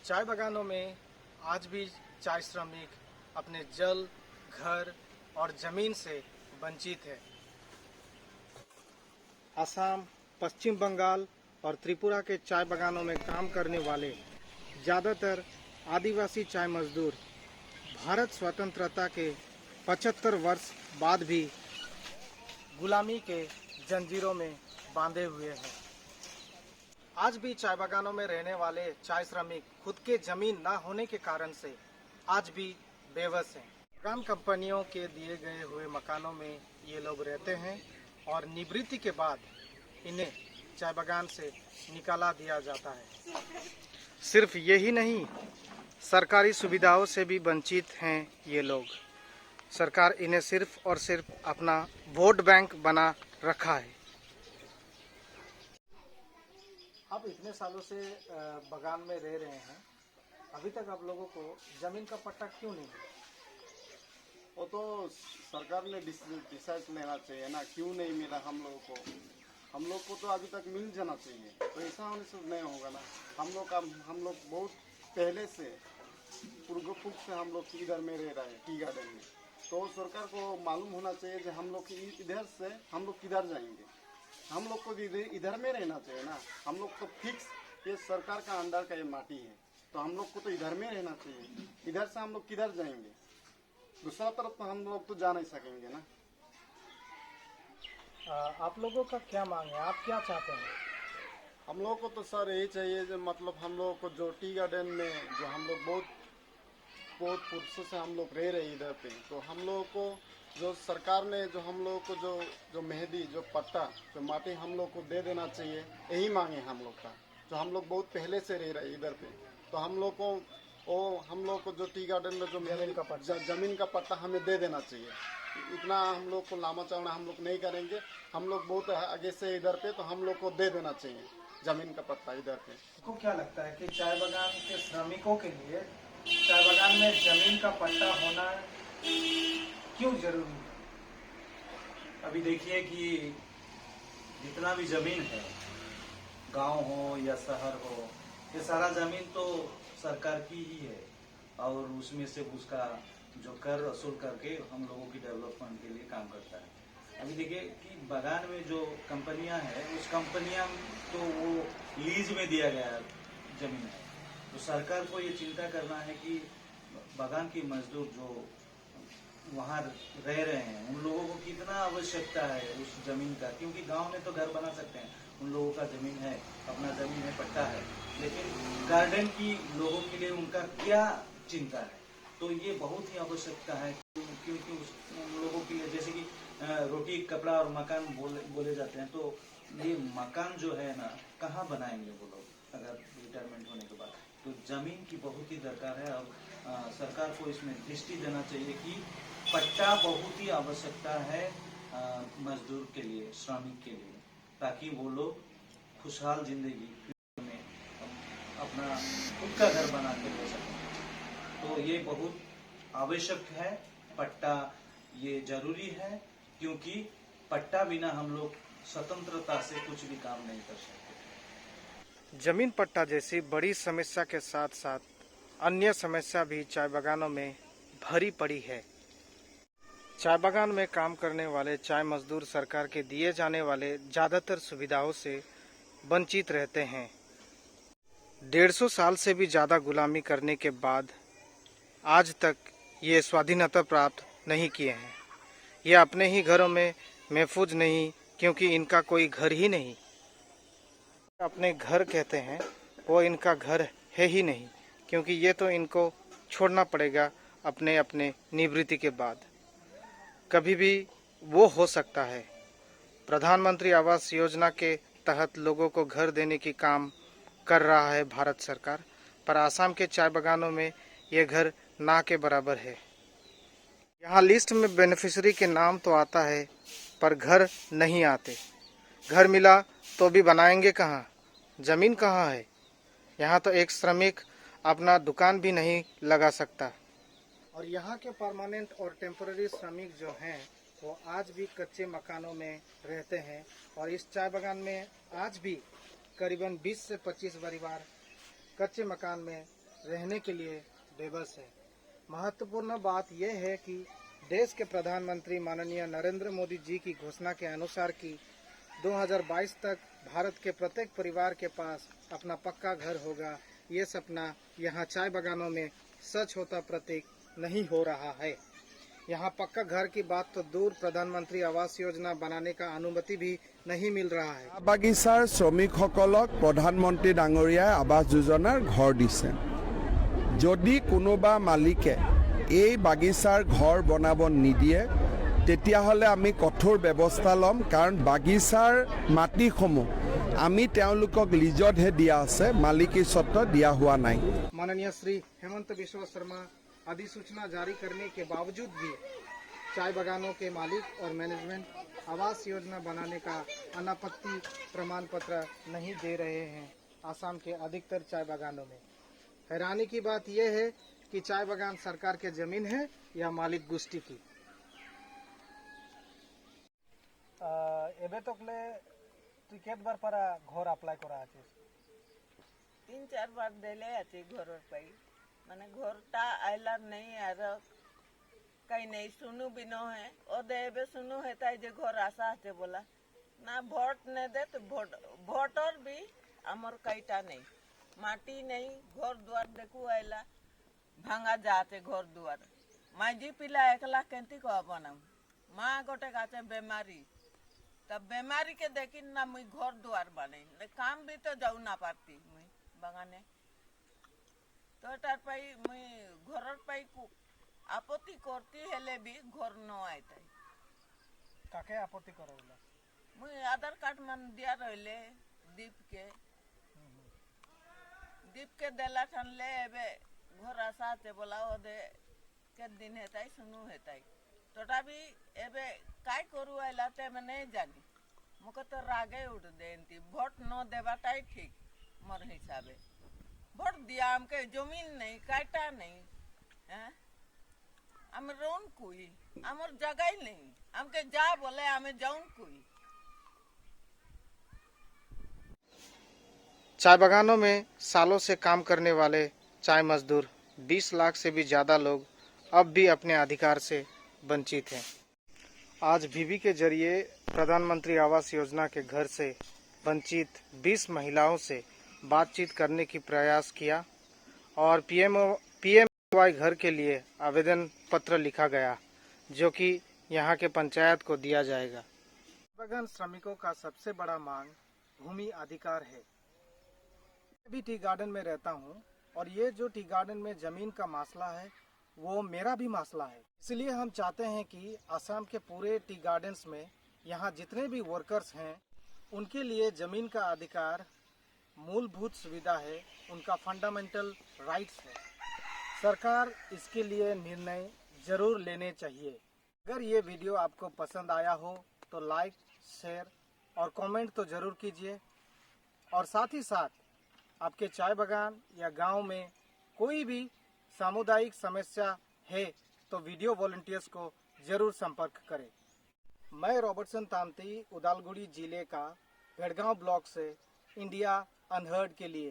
चाय बागानों में आज भी चाय श्रमिक अपने जल, घर और जमीन से वंचित है। असम, पश्चिम बंगाल और त्रिपुरा के चाय बागानों में काम करने वाले ज़्यादातर आदिवासी चाय मजदूर भारत स्वतंत्रता के 75 वर्ष बाद भी गुलामी के जंजीरों में बांधे हुए हैं। आज भी चाय बागानों में रहने वाले चाय श्रमिक खुद के जमीन न होने के कारण से आज भी बेबस हैं। बागान कंपनियों के दिए गए हुए मकानों में ये लोग रहते हैं और निवृत्ति के बाद इन्हें चाय बागान से निकाला दिया जाता है। सिर्फ यही नहीं, सरकारी सुविधाओं से भी वंचित हैं ये लोग। सरकार इन्हें सिर्फ और सिर्फ अपना वोट बैंक बना रखा है। आप इतने सालों से बागान में रह रहे हैं, अभी तक आप लोगों को जमीन का पट्टा क्यों नहीं मिला? वो तो सरकार ने डिसाइड लेना चाहिए ना, क्यों नहीं मिला हम लोगों को। हम लोग को तो अभी तक मिल जाना चाहिए, तो ऐसा होने से नहीं होगा ना। हम लोग बहुत पहले से पूर्वपुरुष से हम लोग इधर में रह रहे हैं टी गार्डन में, तो सरकार को मालूम होना चाहिए कि हम लोग इधर से हम लोग किधर जाएंगे। हम लोग को इधर में रहना चाहिए ना। हम लोग को फिक्स ये सरकार का अंडर का ये माटी है, तो हम लोग को तो इधर में रहना चाहिए। इधर से हम लोग किधर जाएंगे? दूसरा तरफ तो हम लोग तो जा नहीं सकेंगे ना। आप लोगों का क्या मांग है? आप क्या चाहते हैं? हम लोग को तो सर यही चाहिए जो मतलब हम लोग को जो टी गार्डन में जो हम लोग बहुत पुरुषों से हम लोग रह रहे इधर पे, तो हम लोग को जो सरकार ने जो हम लोग को जो मेहंदी जो पट्टा जो माटी हम लोग को दे देना चाहिए, यही मांगे हम लोग का। जो हम लोग बहुत पहले से रह रहे इधर पे, तो हम लोग को जो टी गार्डन में जो जमीन का पट्टा हमें दे देना चाहिए। इतना हम लोग को लामा चौड़ा हम लोग नहीं करेंगे। हम लोग बहुत आगे से इधर पे, तो हम लोग को दे देना चाहिए जमीन का पट्टा इधर पे। आपको क्या लगता है कि चाय बागान के श्रमिकों के लिए चाय बागान में जमीन का पट्टा होना क्यों जरूरी है? अभी देखिए कि जितना भी जमीन है, गांव हो या शहर हो, ये सारा जमीन तो सरकार की ही है और उसमें से उसका जो कर वसूल करके हम लोगों की डेवलपमेंट के लिए काम करता है। अभी देखिए कि बागान में जो कंपनियां हैं, उस कंपनियां तो वो लीज में दिया गया जमीन है, तो सरकार को ये चिंता करना है कि बागान की मजदूर जो वहाँ रह रहे हैं, उन लोगों को कितना आवश्यकता है उस जमीन का। क्योंकि गांव में तो घर बना सकते हैं, उन लोगों का जमीन है, अपना जमीन है, पट्टा है, लेकिन गार्डन की लोगों के लिए उनका क्या चिंता है। तो ये बहुत ही आवश्यकता है, क्योंकि उन लोगों के लिए जैसे कि रोटी कपड़ा और मकान बोले जाते हैं, तो ये मकान जो है ना, कहाँ बनाएंगे वो लोग अगर रिटायरमेंट होने के बाद। तो जमीन की बहुत ही दरकार है और सरकार को इसमें दृष्टि देना चाहिए कि पट्टा बहुत ही आवश्यकता है मजदूर के लिए, श्रमिक के लिए, ताकि वो लोग खुशहाल जिंदगी में अपना खुद का घर बना के रह सकें। तो ये बहुत आवश्यक है, पट्टा ये जरूरी है, क्योंकि पट्टा बिना हम लोग स्वतंत्रता से कुछ भी काम नहीं कर सकते। जमीन पट्टा जैसी बड़ी समस्या के साथ साथ अन्य समस्या भी चाय बागानों में भरी पड़ी है। चाय बागान में काम करने वाले चाय मजदूर सरकार के दिए जाने वाले ज़्यादातर सुविधाओं से वंचित रहते हैं। 150 साल से भी ज़्यादा गुलामी करने के बाद आज तक ये स्वाधीनता प्राप्त नहीं किए हैं। ये अपने ही घरों में महफूज नहीं, क्योंकि इनका कोई घर ही नहीं। अपने घर कहते हैं, वो इनका घर है ही नहीं, क्योंकि ये तो इनको छोड़ना पड़ेगा अपने अपने निवृत्ति के बाद। कभी भी वो हो सकता है। प्रधानमंत्री आवास योजना के तहत लोगों को घर देने की काम कर रहा है भारत सरकार, पर आसाम के चाय बागानों में ये घर ना के बराबर है। यहाँ लिस्ट में बेनिफिशियरी के नाम तो आता है, पर घर नहीं आते। घर मिला तो भी बनाएंगे कहाँ? ज़मीन कहाँ है? यहाँ तो एक श्रमिक अपना दुकान भी नहीं लगा सकता। और यहाँ के परमानेंट और टेम्पररी श्रमिक जो हैं, वो आज भी कच्चे मकानों में रहते हैं। और इस चाय बागान में आज भी करीबन 20 से 25 परिवार कच्चे मकान में रहने के लिए बेबस है। महत्वपूर्ण बात यह है कि देश के प्रधानमंत्री माननीय नरेंद्र मोदी जी की घोषणा के अनुसार कि 2022 तक भारत के प्रत्येक परिवार के पास अपना पक्का घर होगा, ये सपना यहाँ चाय बागानों में सच होता प्रतीक नहीं हो रहा है। यहाँ पक्का घर की बात तो दूर, प्रधानमंत्री आवास योजना बनाने का अनुमति भी नहीं मिल रहा है। বাগিচাৰ শ্ৰমিকসকলক প্ৰধানমন্ত্ৰী ডাঙৰীয়াই আৱাস যোজনাৰ ঘৰ দিছে। যদি কোনোবা মালিকে এই বাগিচাৰ ঘৰ বনাব নিদিয়ে তেতিয়াহ'লে আমি কঠোৰ ব্যৱস্থা ল'ম, কাৰণ বাগিচাৰ মাটিসমূহ আমি তেওঁলোকক লিজতহে দিয়া আছে, মালিকী স্বত্ব দিয়া হোৱা নাই। माननीय श्री हेमंत बिश्वा शर्मा अधिसूचना जारी करने के बावजूद भी चाय बागानों के मालिक और मैनेजमेंट आवास योजना बनाने का अनापत्ति प्रमाण पत्र नहीं दे रहे हैं। आसाम के अधिकतर चाय बागानों में हैरानी की बात यह है कि चाय बागान सरकार के जमीन है या मालिक गोष्ठी की। एबे तकले তুই কেতবার পারা ঘর অ্যাপ্লাই করা আছিস? 3-4 বার দিলে আছে ঘরের পাই, মানে ঘরটা আইলার নেই আর কাই নেই, শুনু বিনো হে ও দেবে শুনু হে তাই যে ঘর আসা আছে বলা না, ভোট নে দে তো ভোটর भी আমার কাইটা নেই, মাটি নেই, ঘর দুয়ার দেখু আইলা ভাঙা যাতে ঘর দুয়ার, মাঝি পিলা একলা কেন্তি কো বানাম, মা গোটে গাছে বেমারি, तब बीमारी के देखी ना मुई घर द्वार बने काम भी तो जाऊ ना पाती मुई बागाने, तो तार पाई मुई घर पाई आपत्ति करती हेले भी घर न आयता। काके आपत्ति करोला? मुई आधार कार्ड मन दिया रहले दीप के देला ठनले एबे घर आसाते बोला ओदे के दिन हेताई सुनु हेताई, तोटा भी एबे काय करू आइला ते मैं नहीं जानी, मुके तो रागे उठ देती, भोट न देवाटाई ठीक मोर हिसाबे, भोट दिया हमके जमीन नहीं काटा नहीं हैं, हम रोन कोई हमर जगह ही नहीं, हमके जा बोले हमें जाऊन कोई। चाय बागानों में सालों से काम करने वाले चाय मजदूर 20 लाख से भी ज्यादा लोग अब भी अपने अधिकार से वंचित हैं। आज बीबी के जरिए प्रधानमंत्री आवास योजना के घर से वंचित 20 महिलाओं से बातचीत करने की प्रयास किया और पीएमवाई घर के लिए आवेदन पत्र लिखा गया, जो कि यहाँ के पंचायत को दिया जाएगा। बागान श्रमिकों का सबसे बड़ा मांग भूमि अधिकार है। मैं भी टी गार्डन में रहता हूँ और ये जो टी गार्डन में जमीन का मसला है वो मेरा भी मसला है, इसलिए हम चाहते हैं कि आसाम के पूरे टी गार्डन्स में यहाँ जितने भी वर्कर्स हैं उनके लिए ज़मीन का अधिकार मूलभूत सुविधा है, उनका फंडामेंटल राइट्स है। सरकार इसके लिए निर्णय ज़रूर लेने चाहिए। अगर ये वीडियो आपको पसंद आया हो तो लाइक, शेयर और कमेंट तो ज़रूर कीजिए, और साथ ही साथ आपके चाय बागान या गांव में कोई भी सामुदायिक समस्या है तो वीडियो वॉलंटियर्स को जरूर संपर्क करें। मैं रॉबर्टसन तांती उदालगुड़ी जिले का भेड़गांव ब्लॉक से इंडिया अनहर्ड के लिए।